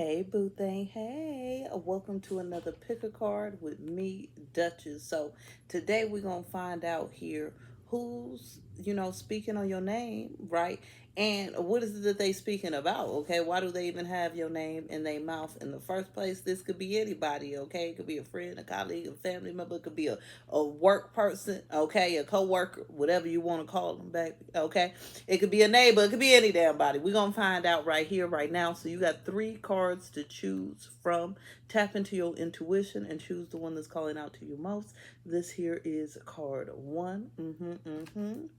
Hey, boo thing. Hey, welcome to another pick a card with me, Duchess. So today we're gonna find out here who's speaking on your name, right? And what is it that they speaking about? Okay, why do they even have your name in their mouth in the first place? This could be anybody. Okay, it could be a friend, a colleague, a family member. It could be a work person. Okay, a co-worker, whatever you want to call them, baby. Okay, it could be a neighbor. It could be any damn body. We're going to find out right here, right now. So you got 3 cards to choose from. Tap into your intuition and choose the one that's calling out to you most. This here is card 1.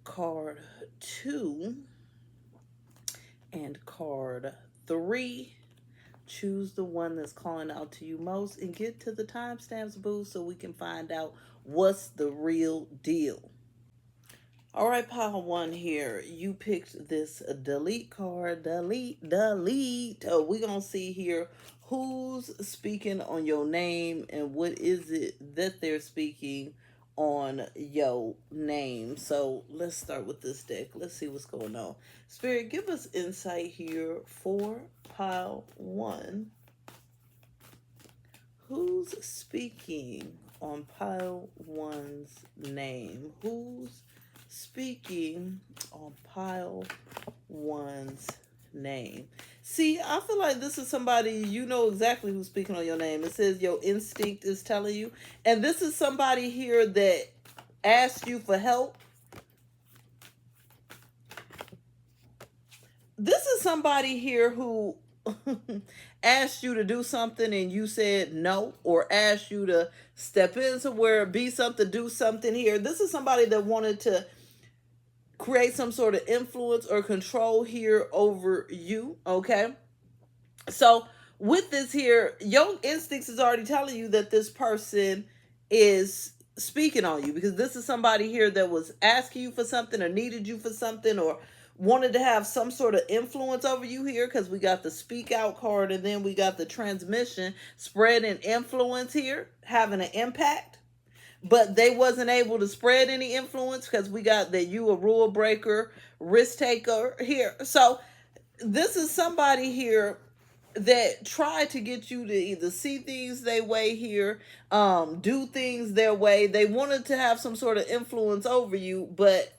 Card 2. And card 3. Choose the one that's calling out to you most and get to the timestamps, boo, so we can find out what's the real deal. All right, pile 1 here. You picked this delete card. Delete. Oh, we're going to see here who's speaking on your name and what is it that they're speaking on your name. So let's start with this deck. Let's see what's going on. Spirit, give us insight here for pile 1. Who's speaking on pile 1's name? Who's speaking on pile 1's name? See, I feel like this is somebody, you know exactly who's speaking on your name. It says your instinct is telling you. And this is somebody here that asked you for help. This is somebody here who asked you to do something and you said no, or asked you to step in somewhere, be something, do something here. This is somebody that wanted to create some sort of influence or control here over you, okay? So with this here, your instincts is already telling you that this person is speaking on you, because this is somebody here that was asking you for something or needed you for something or wanted to have some sort of influence over you here, because we got the speak out card and then we got the transmission, spread and influence here, having an impact. But they wasn't able to spread any influence because we got that you a rule breaker, risk taker here. So this is somebody here that tried to get you to either see things their way here, do things their way. They wanted to have some sort of influence over you, but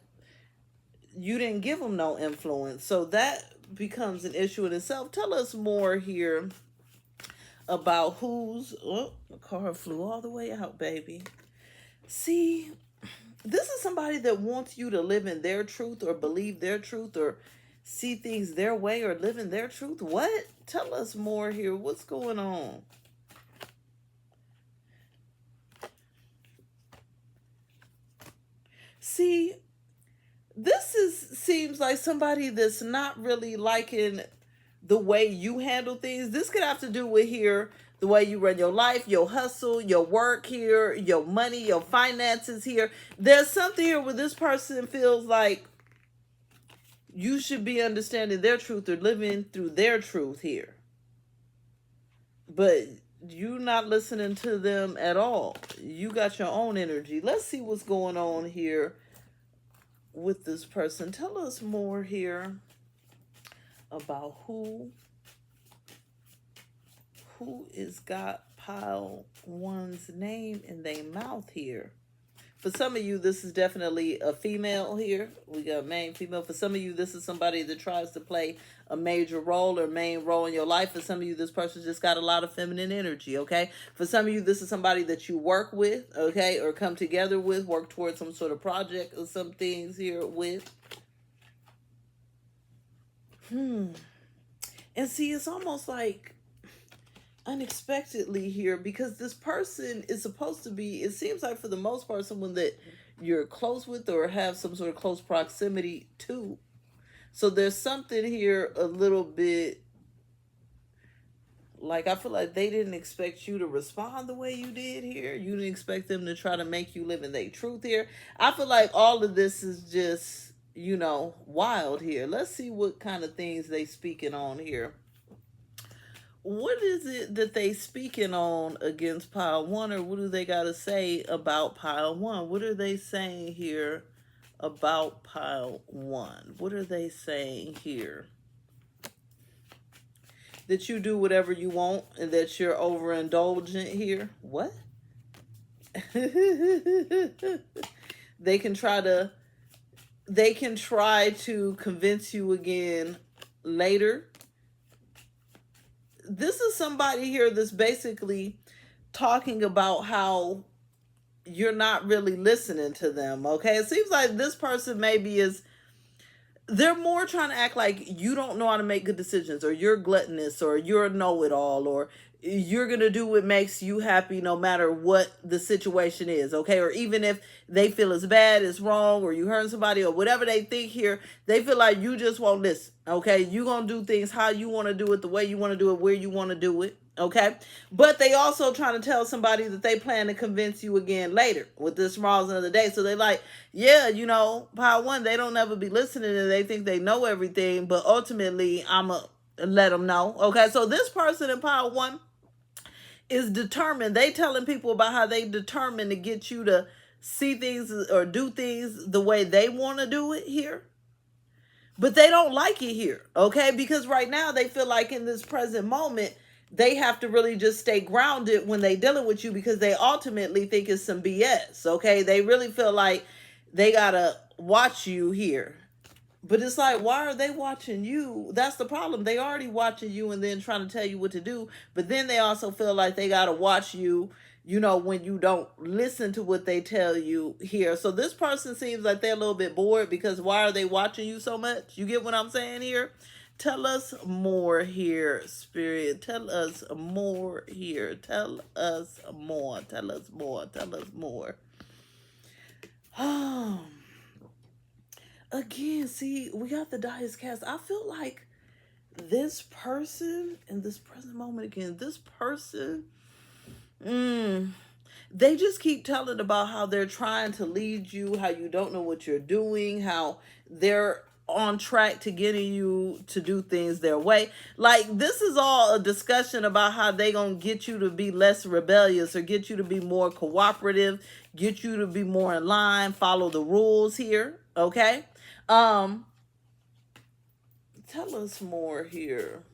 you didn't give them no influence. So that becomes an issue in itself. Tell us more here about who's... Oh, the card flew all the way out, baby. See, this is somebody that wants you to live in their truth or believe their truth or see things their way or live in their truth. What? Tell us more here. What's going on? See, seems like somebody that's not really liking the way you handle things. This could have to do with here the way you run your life, your hustle, your work here, your money, your finances here. There's something here where this person feels like you should be understanding their truth or living through their truth here. But you're not listening to them at all. You got your own energy. Let's see what's going on here with this person. Tell us more here about who is got pile 1's name in their mouth here. For some of you, this is definitely a female here. We got main female. For some of you, this is somebody that tries to play a major role or main role in your life. For some of you, this person just got a lot of feminine energy, okay? For some of you, this is somebody that you work with, okay? Or come together with, work towards some sort of project or some things here with. And see, it's almost like unexpectedly here, because this person is supposed to be, it seems like for the most part, someone that you're close with or have some sort of close proximity to. So there's something here a little bit like, I feel like they didn't expect you to respond the way you did here. You didn't expect them to try to make you live in their truth here. I feel like all of this is just, wild here. Let's see what kind of things they speaking on here. What is it that they speaking on against pile 1, or what do they got to say about pile 1? What are they saying here about pile 1? What are they saying here? that you do whatever you want and that you're overindulgent here. What? they can try to convince you again later. This is somebody here that's basically talking about how you're not really listening to them. Okay, it seems like this person maybe is, they're more trying to act like you don't know how to make good decisions, or you're gluttonous, or you're a know-it-all, or you're gonna do what makes you happy no matter what the situation is. Okay, or even if they feel it's bad, it's wrong, or you hurt somebody, or whatever they think here, they feel like you just won't listen. Okay, you gonna do things how you want to do it, the way you want to do it, where you want to do it. Okay, but they also trying to tell somebody that they plan to convince you again later with this tomorrow's another day. So they like, yeah, you know, pile one, they don't ever be listening and they think they know everything, but ultimately I'ma let them know. Okay, so this person in pile one is determined. They telling people about how they determined to get you to see things or do things the way they want to do it here. But they don't like it here, okay? Because right now they feel like in this present moment, they have to really just stay grounded when they dealing with you, because they ultimately think it's some BS, okay? They really feel like they gotta watch you here. But it's like, why are they watching you? That's the problem. They already watching you and then trying to tell you what to do. But then they also feel like they gotta watch you, you know, when you don't listen to what they tell you here. So this person seems like they're a little bit bored, because why are they watching you so much? You get what I'm saying here? Tell us more here, Spirit. Tell us more here. Tell us more. Tell us more. Tell us more. Again, see, we got the Duchess cast. I feel like this person in this present moment, again, this person, they just keep telling about how they're trying to lead you, how you don't know what you're doing, how they're on track to getting you to do things their way. Like, this is all a discussion about how they gonna get you to be less rebellious, or get you to be more cooperative, get you to be more in line, follow the rules here. Okay, tell us more here.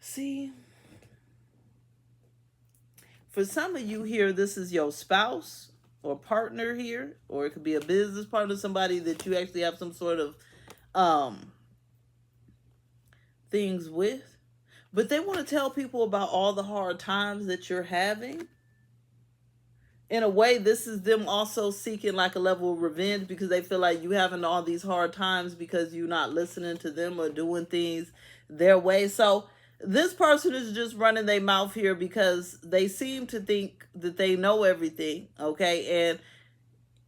See, for some of you here, this is your spouse or partner here, or it could be a business partner, somebody that you actually have some sort of things with. But they want to tell people about all the hard times that you're having. In a way, this is them also seeking like a level of revenge, because they feel like you having all these hard times because you're not listening to them or doing things their way. So this person is just running their mouth here because they seem to think that they know everything, okay? And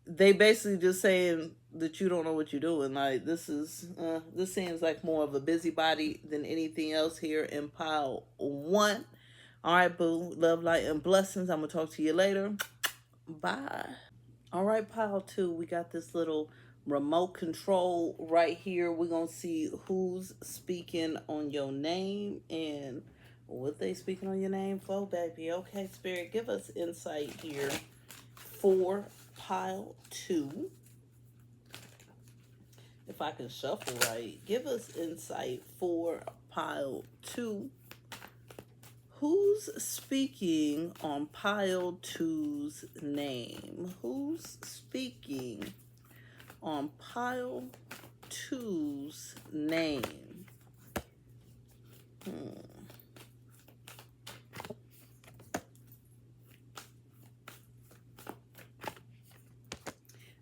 they basically just saying that you don't know what you're doing. Like, this seems like more of a busybody than anything else here in pile one. All right, boo. Love, light, and blessings. I'm going to talk to you later. Bye. All right, pile two. We got this little remote control right here. We're going to see who's speaking on your name and what they speaking on your name for, baby. Okay, Spirit, give us insight here for pile two. If I can shuffle right, give us insight for pile two. Who's speaking on pile two's name? Who's speaking on pile two's name?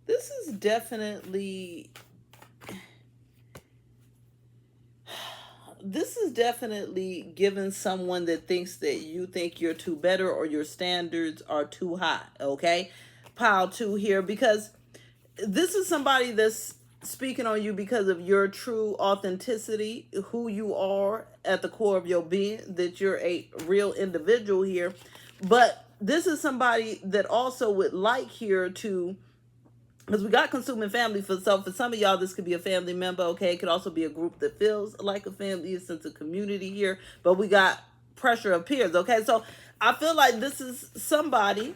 This is definitely giving someone that thinks that you think you're too better or your standards are too high, okay? Pile two here, because this is somebody that's speaking on you because of your true authenticity, who you are at the core of your being, that you're a real individual here. But this is somebody that also would like here to, because we got consuming family, for some of y'all, this could be a family member, okay? It could also be a group that feels like a family, a sense of community here. But we got pressure of peers, okay? So I feel like this is somebody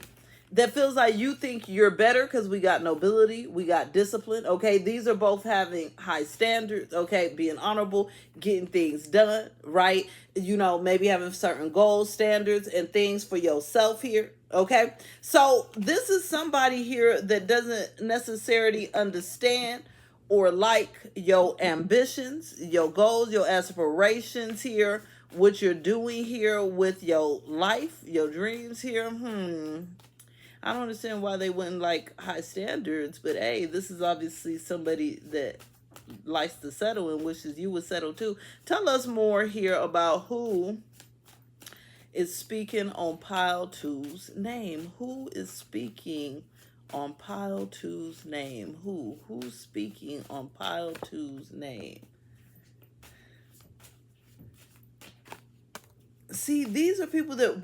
that feels like you think you're better because we got nobility, we got discipline. Okay, these are both having high standards. Okay, being honorable, getting things done right. You know, maybe having certain goals, standards, and things for yourself here. Okay, so this is somebody here that doesn't necessarily understand or like your ambitions, your goals, your aspirations here, what you're doing here with your life, your dreams here. I don't understand why they wouldn't like high standards, but hey, this is obviously somebody that likes to settle and wishes you would settle too. Tell us more here about who is speaking on pile two's name. Who is speaking on pile two's name? Who's speaking on pile two's name? See, these are people that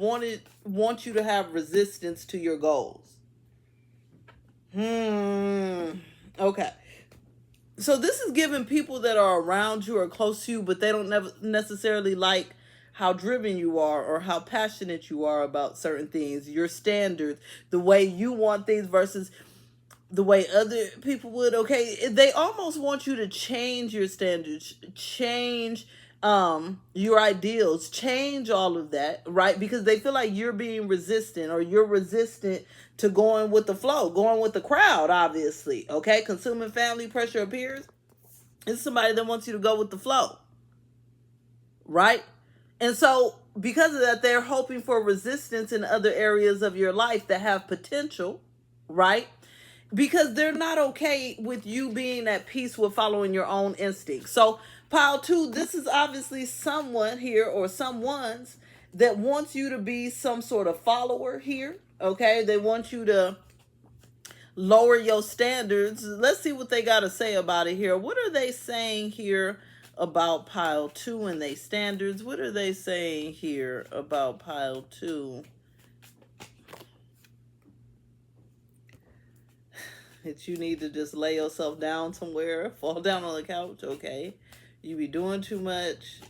want you to have resistance to your goals. Okay. So this is giving people that are around you or close to you, but they don't necessarily like how driven you are or how passionate you are about certain things, your standards, the way you want things versus the way other people would. Okay, they almost want you to change your standards, change your ideals, change all of that, right? Because they feel like you're being resistant or you're resistant to going with the flow, going with the crowd, obviously. Okay, consuming family pressure appears. It's somebody that wants you to go with the flow, right? And so because of that, they're hoping for resistance in other areas of your life that have potential, right? Because they're not okay with you being at peace with following your own instincts. So pile two, this is obviously someone here or someone's that wants you to be some sort of follower here. Okay, they want you to lower your standards. Let's see what they got to say about it here. What are they saying here about pile two and their standards? What are they saying here about pile two? That you need to just lay yourself down somewhere, fall down on the couch. Okay, you be doing too much.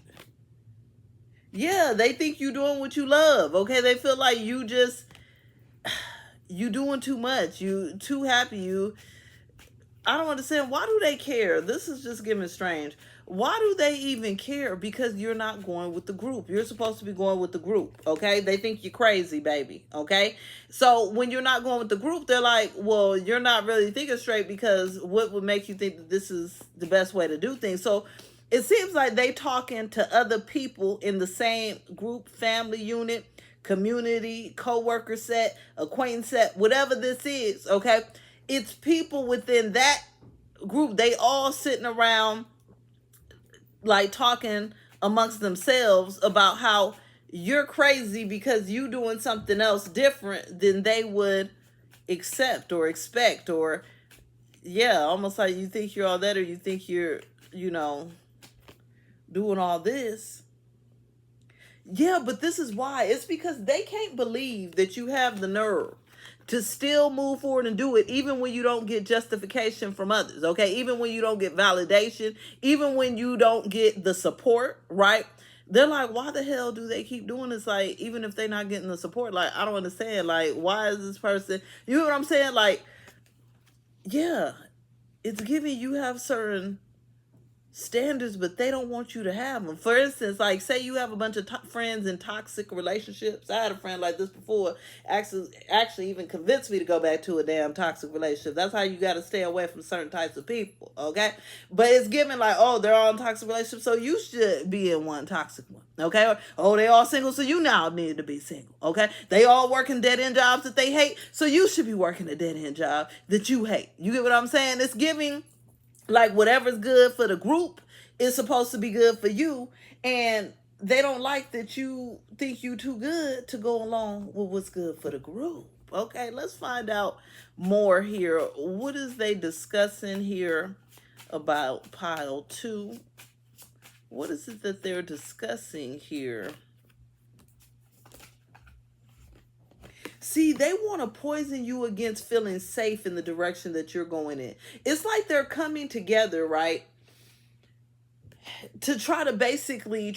Yeah, they think you doing what you love. Okay, they feel like you doing too much. You too happy. I don't understand. Why do they care? This is just getting strange. Why do they even care? Because you're not going with the group. You're supposed to be going with the group, okay? They think you're crazy, baby, okay? So when you're not going with the group, they're like, well, you're not really thinking straight because what would make you think that this is the best way to do things? So it seems like they talking to other people in the same group, family unit, community, co-worker set, acquaintance set, whatever this is, okay? It's people within that group. They all sitting around like talking amongst themselves about how you're crazy because you doing something else different than they would accept or expect, or yeah, almost like you think you're all that, or you think you're, doing all this. Yeah, but this is why. It's because they can't believe that you have the nerve to still move forward and do it, even when you don't get justification from others, okay? Even when you don't get validation, even when you don't get the support, right? They're like, why the hell do they keep doing this? Like, even if they're not getting the support, like, I don't understand. Like, why is this person, you know what I'm saying? Like, yeah, it's giving you have certain standards, but they don't want you to have them. For instance, like say you have a bunch of friends in toxic relationships. I had a friend like this before, actually even convinced me to go back to a damn toxic relationship. That's how you got to stay away from certain types of people, okay? But it's given like, oh, they're all in toxic relationships, so you should be in one toxic one, okay? Or, oh, they all single, so you now need to be single, okay? They all working dead-end jobs that they hate, so you should be working a dead-end job that you hate. You get what I'm saying? It's giving like whatever's good for the group is supposed to be good for you. And they don't like that you think you too good to go along with what's good for the group. Okay, let's find out more here. What is they discussing here about pile two? What is it that they're discussing here? See, they want to poison you against feeling safe in the direction that you're going in. It's like they're coming together, right? To try to basically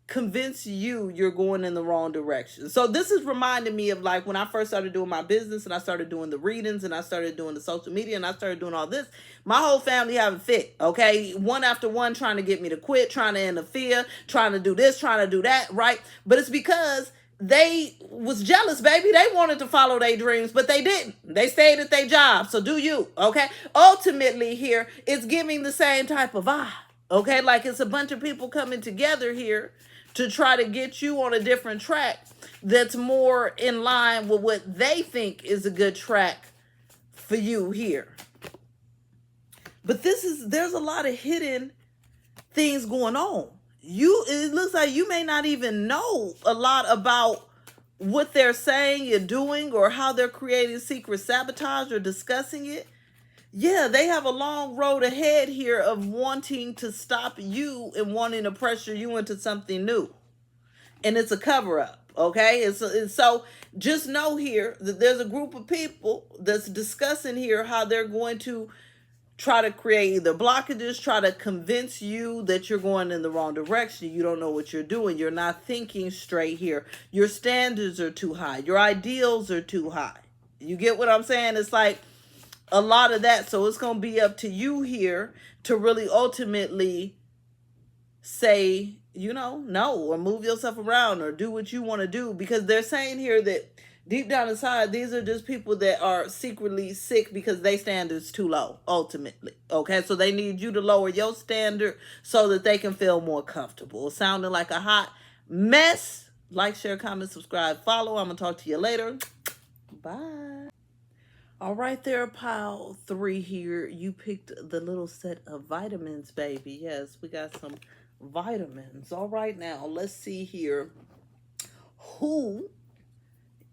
convince you you're going in the wrong direction. So this is reminding me of like when I first started doing my business and I started doing the readings and I started doing the social media and I started doing all this. My whole family haven't fit, okay? One after one trying to get me to quit, trying to interfere, trying to do this, trying to do that, right? But it's because they was jealous, baby. They wanted to follow their dreams, but they didn't. They stayed at their job. So do you, okay? Ultimately here, it's giving the same type of vibe, okay? Like it's a bunch of people coming together here to try to get you on a different track that's more in line with what they think is a good track for you here. But there's a lot of hidden things going on. It looks like you may not even know a lot about what they're saying you're doing or how they're creating secret sabotage or discussing it. Yeah, they have a long road ahead here of wanting to stop you and wanting to pressure you into something new. And it's a cover-up, okay? It's so just know here that there's a group of people that's discussing here how they're going to try to create either blockages, try to convince you that you're going in the wrong direction. You don't know what you're doing. You're not thinking straight here. Your standards are too high. Your ideals are too high. You get what I'm saying? It's like a lot of that. So it's going to be up to you here to really ultimately say, you know, no, or move yourself around or do what you want to do, because they're saying here that deep down inside, these are just people that are secretly sick because their standards too low, ultimately. Okay, so they need you to lower your standard so that they can feel more comfortable. Sounding like a hot mess. Like, share, comment, subscribe, follow. I'm going to talk to you later. Bye. All right there, pile 3 here. You picked the little set of vitamins, baby. Yes, we got some vitamins. All right, now let's see here who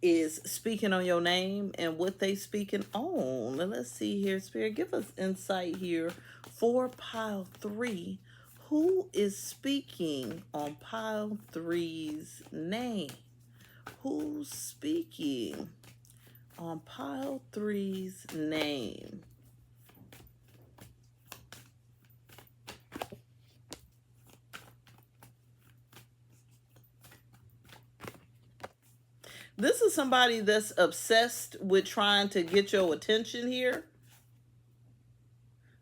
is speaking on your name and what they speaking on. And let's see here, Spirit, give us insight here for pile 3. Who is speaking on pile 3's name? Who's speaking on pile 3's name? This is somebody that's obsessed with trying to get your attention here.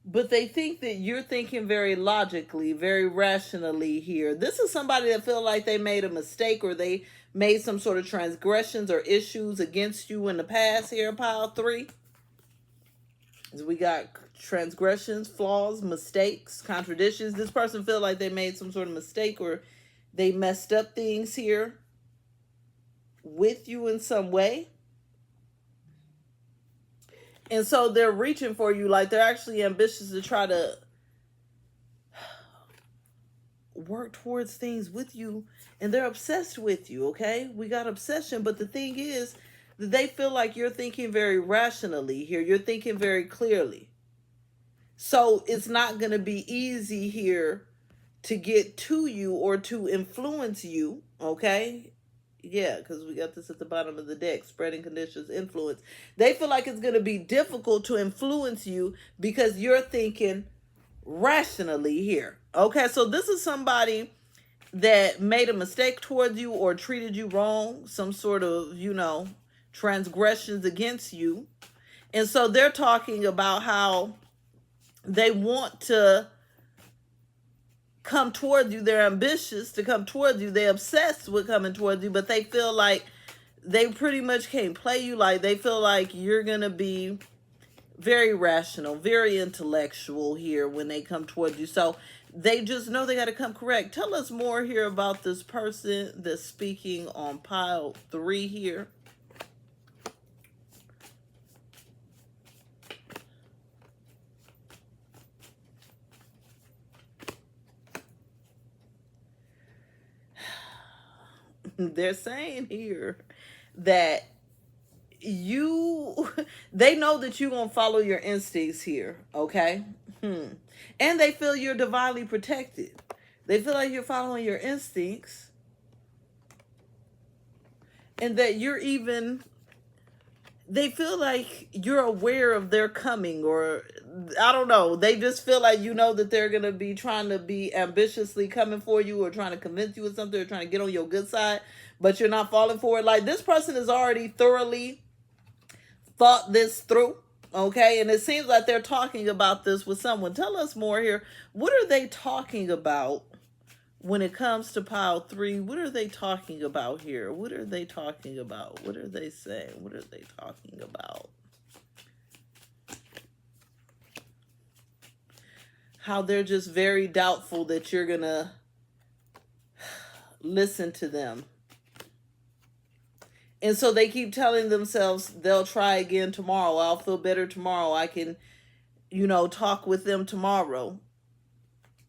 But they think that you're thinking very logically, very rationally here. This is somebody that feel like they made a mistake or they made some sort of transgressions or issues against you in the past here, pile 3. So we got transgressions, flaws, mistakes, contradictions. This person feel like they made some sort of mistake or they messed up things here with you in some way. And so they're reaching for you, like they're actually ambitious to try to work towards things with you, and they're obsessed with you, okay? We got obsession, but the thing is that they feel like you're thinking very rationally here. You're thinking very clearly. So it's not going to be easy here to get to you or to influence you, okay? Yeah, because we got this at the bottom of the deck, spreading conditions, influence. They feel like it's going to be difficult to influence you because you're thinking rationally here. Okay, so this is somebody that made a mistake towards you or treated you wrong, some sort of, you know, transgressions against you. And so they're talking about how they want to come toward you. They're ambitious to come toward you. They're obsessed with coming toward you, but they feel like they pretty much can't play you. Like they feel like you're going to be very rational, very intellectual here when they come toward you. So they just know they got to come correct. Tell us more here about this person that's speaking on pile 3 here. They're saying here that they know that you're going to follow your instincts here, okay? And they feel you're divinely protected. They feel like you're following your instincts and that you're even they feel like you're aware of their coming, or I don't know. They just feel like you know that they're going to be trying to be ambitiously coming for you, or trying to convince you of something, or trying to get on your good side, but you're not falling for it. Like, this person has already thoroughly thought this through. Okay, and it seems like they're talking about this with someone. Tell us more here. What are they talking about when it comes to pile 3? What are they talking about here? What are they talking about? What are they saying? What are they talking about? How they're just very doubtful that you're going to listen to them. And so they keep telling themselves they'll try again tomorrow. I'll feel better tomorrow. I can, talk with them tomorrow.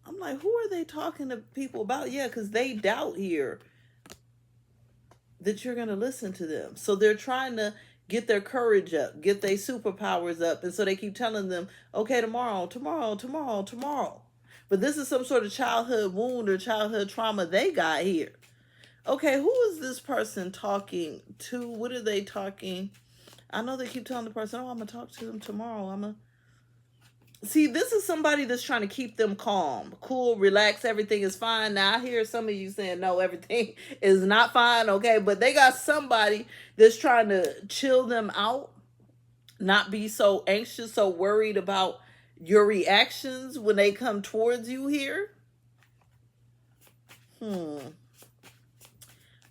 I'm like, who are they talking to people about? Yeah, because they doubt here that you're going to listen to them. So they're trying to get their courage up, get their superpowers up. And so they keep telling them, okay, tomorrow. But this is some sort of childhood wound or childhood trauma they got here. Okay, who is this person talking to? What are they talking? I know they keep telling the person, oh, I'm going to talk to them tomorrow. See, this is somebody that's trying to keep them calm, cool, relax, everything is fine. Now, I hear some of you saying, no, everything is not fine, okay? But they got somebody that's trying to chill them out, not be so anxious, so worried about your reactions when they come towards you here.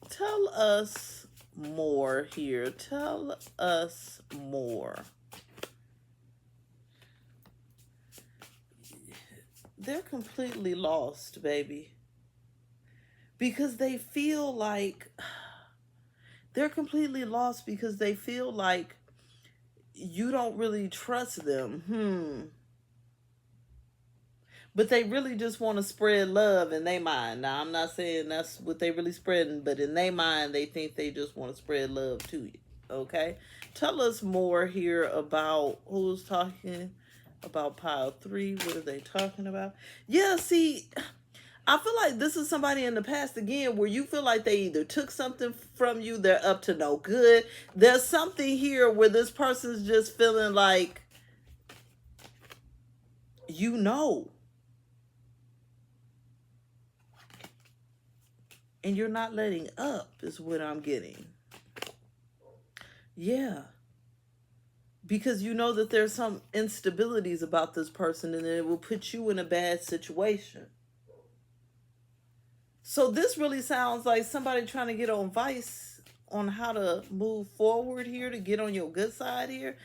Tell us more here. Tell us more. They're completely lost, baby. Because they feel like they're completely lost because they feel like you don't really trust them. But they really just want to spread love in their mind. Now, I'm not saying that's what they really spreading, but in their mind, they think they just want to spread love to you. Okay? Tell us more here about who's talking about pile 3. What are they talking about? Yeah, see, I feel like this is somebody in the past, again, where you feel like they either took something from you, they're up to no good. There's something here where this person's just feeling like, and you're not letting up is what I'm getting. Yeah. Because you know that there's some instabilities about this person and it will put you in a bad situation. So this really sounds like somebody trying to get on advice on how to move forward here, to get on your good side here.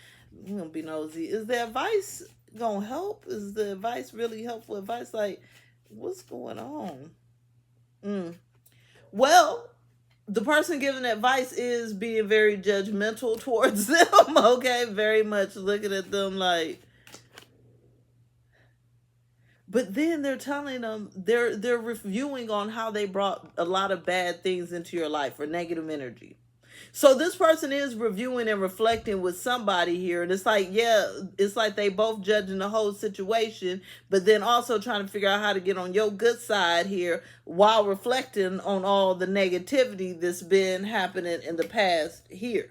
I'm going to be nosy. Is the advice going to help? Is the advice really helpful advice? Like, what's going on? Well, the person giving advice is being very judgmental towards them, okay? Very much looking at them like... But then they're telling them, they're reviewing on how they brought a lot of bad things into your life or negative energy. So this person is reviewing and reflecting with somebody here. And it's like, yeah, it's like they both judging the whole situation, but then also trying to figure out how to get on your good side here while reflecting on all the negativity that's been happening in the past here.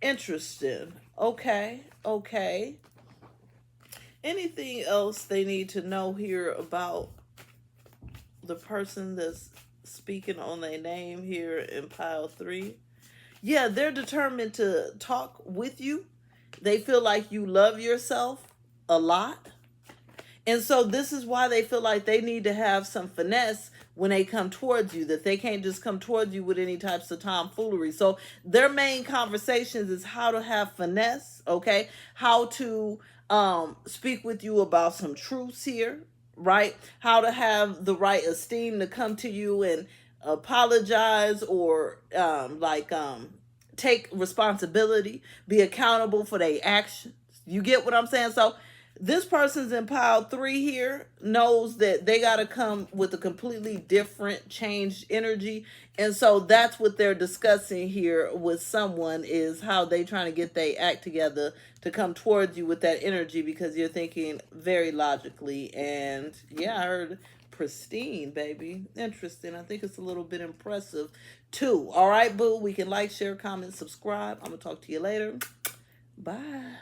Interesting. Okay. Anything else they need to know here about the person that's speaking on their name here in pile 3? Yeah, they're determined to talk with you. They feel like you love yourself a lot. And so this is why they feel like they need to have some finesse when they come towards you, that they can't just come towards you with any types of tomfoolery. So their main conversations is how to have finesse, okay? How to speak with you about some truths here, right? How to have the right esteem to come to you and apologize or take responsibility, be accountable for their actions. You get what I'm saying? So this person's in pile 3 here, knows that they got to come with a completely different changed energy. And so that's what they're discussing here with someone, is how they trying to get their act together to come towards you with that energy, because you're thinking very logically. And yeah, I heard pristine, baby. Interesting. I think it's a little bit impressive too. All right, boo. We can like, share, comment, subscribe. I'm going to talk to you later. Bye.